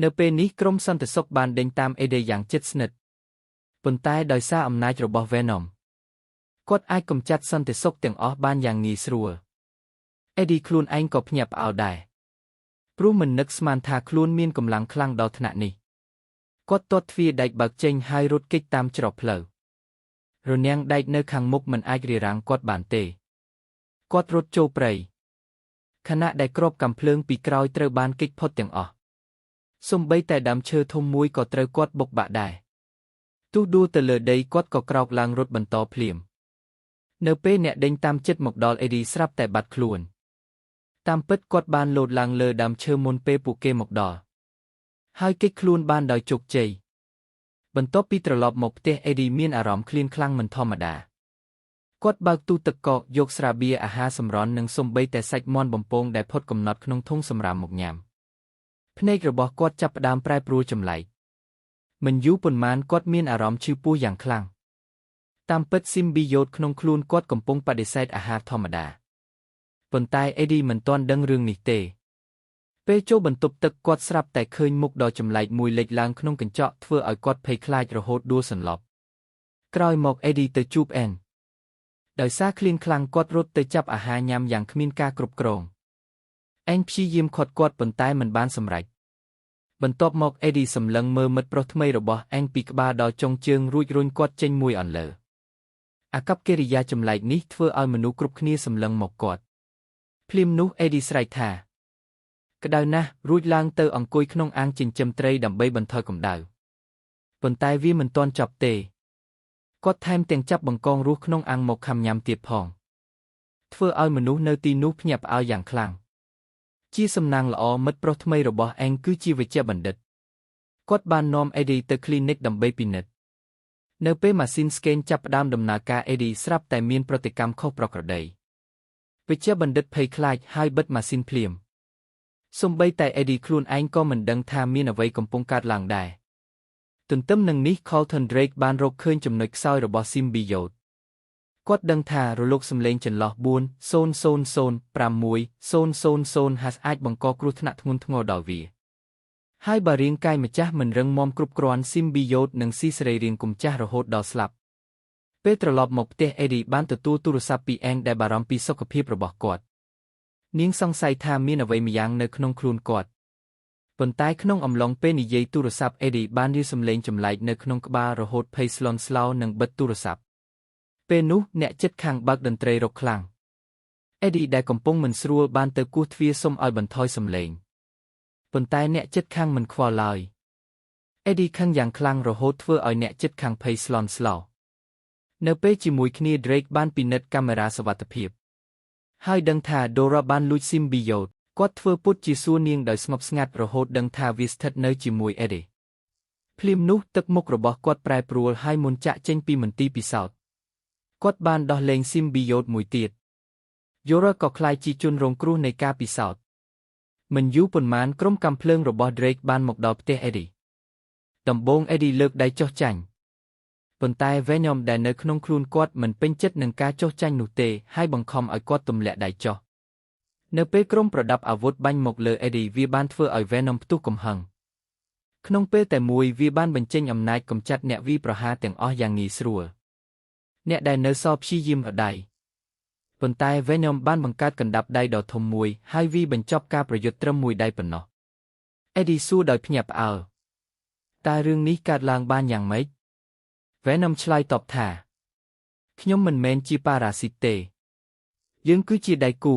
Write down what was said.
នៅពេលនេះក្រុមសន្តិសុខបានដេញតាមអេឌីយ៉ាងជិតស្និទ្ធប៉ុន្តែដោយសារអំណាចរបស់ Venom គាត់អាចកម្ចាត់សន្តិសុខទាំងអស់បានយ៉ាងងាយស្រួលអេឌីខ្លួនឯងក៏ភ្ញាក់ផ្អើលដែរព្រោះមិននឹកស្មានថាខ្លួនមានកម្លាំងខ្លាំងដល់ថ្នាក់នេះគាត់ទាត់ទ្វារដែកបើកចេញហើយរត់គេចតាមច្រកផ្លូវរនាំងដែកនៅខាងមុខមិនអាចរារាំងគាត់បានទេគាត់រត់ចូលព្រៃខណៈដែលគ្រាប់កាំភ្លើងពីក្រោយត្រូវបានគេចផុតទាំងអស់សូម្បីតែដើមឈើធំមួយក៏ត្រូវគាត់បុកបាក់ដែរទោះដួលទៅលើដីគាត់ក៏ក្រោកឡើងរត់បន្តភ្លាមនៅពេលអ្នកដេញតាមចិត្តមកដល់អេឌីស្រាប់តែបាត់ខ្លួនតាមពិតគាត់បានលោតឡើងលើដើមឈើមុនពេលពួកគេមកដល់ហើយគេចខ្លួនបានដោយជោគជ័យបន្ទាប់ពីត្រឡប់មកផ្ទះអេឌីមានអារម្មណ៍ឃ្លានខ្លាំងមិនធម្មតាគាត់បើកទូទឹកកកយកស្រាបៀរអាហារសម្រន់និងសូម្បីតែសាច់មាន់បំពងដែលផុតកំណត់ក្នុងធុងសម្រាប់មកញ៉ាំភ្នែករបស់គាត់ចាប់ផ្ដើមប្រែប្រួលចម្លែកមិនយូរប៉ុន្មានគាត់មានអារម្មណ៍ឈឺពោះយ៉ាងខ្លាំងតាមពិតស៊ីមប៊ីយ៉ូតក្នុងខ្លួនគាត់កំពុងបដិសេធអាហារធម្មតាប៉ុន្តែអេឌីមិនទាន់ដឹងរឿងនេះទេពេលចូលបន្ទប់ទឹកគាត់ស្រាប់តែឃើញមុខដ៏ចម្លែកមួយលេចឡើងក្នុងកញ្ចក់ធ្វើឲ្យគាត់ភ័យខ្លាចរហូតដួលសន្លប់ក្រោយមកអេឌីទៅជួបអែនដោយសារឃ្លានខ្លាំងគាត់រត់ទៅចាប់អាហារញ៉ាំយ៉ាងគ្មានការគ្រប់គ្រងអែនព្យាយាមឃាត់គាត់ប៉ុន្តែមិនបានសម្រេចបន្ទាប់មកអេឌីសម្លឹងមើលមិត្តប្រុសថ្មីរបស់អែនពីក្បាលដល់ចុងជើងរួចរុញគាត់ចេញមួយអន្លើអាកប្បកិរិយាចម្លែកនេះធ្វើឲ្យមនុស្សគ្រប់គ្នាសម្លឹងមកគាត់ភ្លាមនោះអេឌីស្រែកថាក្តៅណាស់រួចឡើងទៅអង្គុយក្នុងអាងចិញ្ចឹមត្រីដើម្បីបន្ថយកម្ដៅប៉ុន្តែវាមិនទាន់ចប់ទេគាត់ថែមទាំងចាប់បង្កងរស់ក្នុងអាងមកខាំញ៉ាំទៀតផងធ្វើឲ្យមនុស្សនៅទីនោះភ្ញាក់ផ្អើលយ៉ាងខ្លាំងជាសំណាងល្អមិត្តប្រុសថ្មីរបស់អេងគឺជាវេជ្ជបណ្ឌិតគាត់បាននាំអេឌីទៅគ្លីនិកដើម្បីពិនិត្យនៅពេលម៉ាស៊ីនស្កេនចាប់ផ្ដើមដំណើរការអេឌីស្រាប់តែមានប្រតិកម្មខុសប្រក្រតីវេជ្ជបណ្ឌិតភ័យខ្លាចហើយបិទម៉ាស៊ីនភ្លាមសូម្បីតែអេឌីខ្លួនឯងក៏មិនដឹងថាមានអ្វីកំពុងកើតឡើងដែរទន្ទឹមនឹងនេះ Colton Drake បានរកឃើញចំណុចខ្សោយរបស់ Symbiote គាត់ដឹងថារលកសំឡេងចន្លោះ4000600 អាចបង្កគ្រោះថ្នាក់ធ្ងន់ធ្ងរដល់វាហើយបើរាងកាយម្ចាស់មិនរឹងមាំគ្រប់គ្រាន់ Symbiote នឹងស៊ីសរីរាង្គម្ចាស់រហូតដល់ស្លាប់ពេលត្រឡប់មកផ្ទះអេឌីបានទទួលទូរស័ព្ទពីអែនដែលបារម្ភពីសុខភាពរបស់គាត់នាងសង្ស័យថាមានអ្វីម្យ៉ាងនៅក្នុងខ្លួនគាត់ប៉ុន្តែក្នុងអំឡុងពេលនិយាយទូរស័ព្ទអេឌីបានរៀបសំឡេងចម្លែកនៅក្នុងក្បាលរហូតភ័យស្លន់ស្លោនិងបិទទូរស័ព្ទពេលនោះអ្នកជិតខាងបើកតន្ត្រីរកខ្លាំងអេឌីដែលកំពុងមិនស្រួលបានទៅគោះទ្វារសុំឲ្យបន្ថយសំឡេងប៉ុន្តែអ្នកជិតខាងមិនខ្វល់ឡើយអេឌីខឹងយ៉ាងខ្លាំងរហូតធ្វើឲ្យអ្នកជិតខាងភ័យស្លន់ស្លោនៅពេលជាមួយគ្នា Drake បានពិនិត្យកាមេរ៉ាសុវត្ថិភាពហើយដឹងថា Dora បានលួច Symbiote គាត់ធ្វើពុតជាសួរនាងដោយស្ងប់ស្ងាត់រហូតដឹងថាវាស្ថិតនៅជាមួយអេឌីភ្លាមនោះទឹកមុខរបស់គាត់ប្រែប្រួលហើយមុនចាក់ចេញពីមន្ទីរពិសោធន៍គាត់បានដោះលែង Symbiote មួយទៀត Dora ក៏ក្លាយជាជនរងគ្រោះនៃការពិសោធន៍មិនយូរប៉ុន្មានក្រុមកាំភ្លើងរបស់ Drake បានមកដល់ផ្ទះអេឌីដំបូងអេឌីលើកដៃចុះចាញ់ប៉ុន្តែ Venom ដែលនៅក្នុងខ្លួនគាត់មិនពេញចិត្តនឹងការចុះចាញ់នោះទេហើយបង្ខំឲ្យគាត់ទម្លាក់ដៃចុះនៅពេលក្រុមប្រដាប់អាវុធបាញ់មកលើអេឌីវាបានធ្វើឲ្យ Venom ផ្ទុះកំហឹងក្នុងពេលតែមួយវាបានបញ្ចេញអំណាចកម្ចាត់អ្នកវាយប្រហារទាំងអស់យ៉ាងងាយស្រួលអ្នកដែលនៅសល់ព្យាយាមរដៃប៉ុន្តែ Venom បានបង្កើតកណ្ដាប់ដៃដ៏ធំមួយហើយវាបញ្ចប់ការប្រយុទ្ធត្រឹមមួយដៃប៉ុណ្ណោះអេឌីសួរដោយភ្ញាក់ផ្អើលតើរឿងនេះកើតឡើងបានយ៉ាងម៉េច Venom ឆ្លើយតបថាខ្ញុំមិនមែនជាប៉ារ៉ាស៊ីតទេយើងគឺជាដៃគូ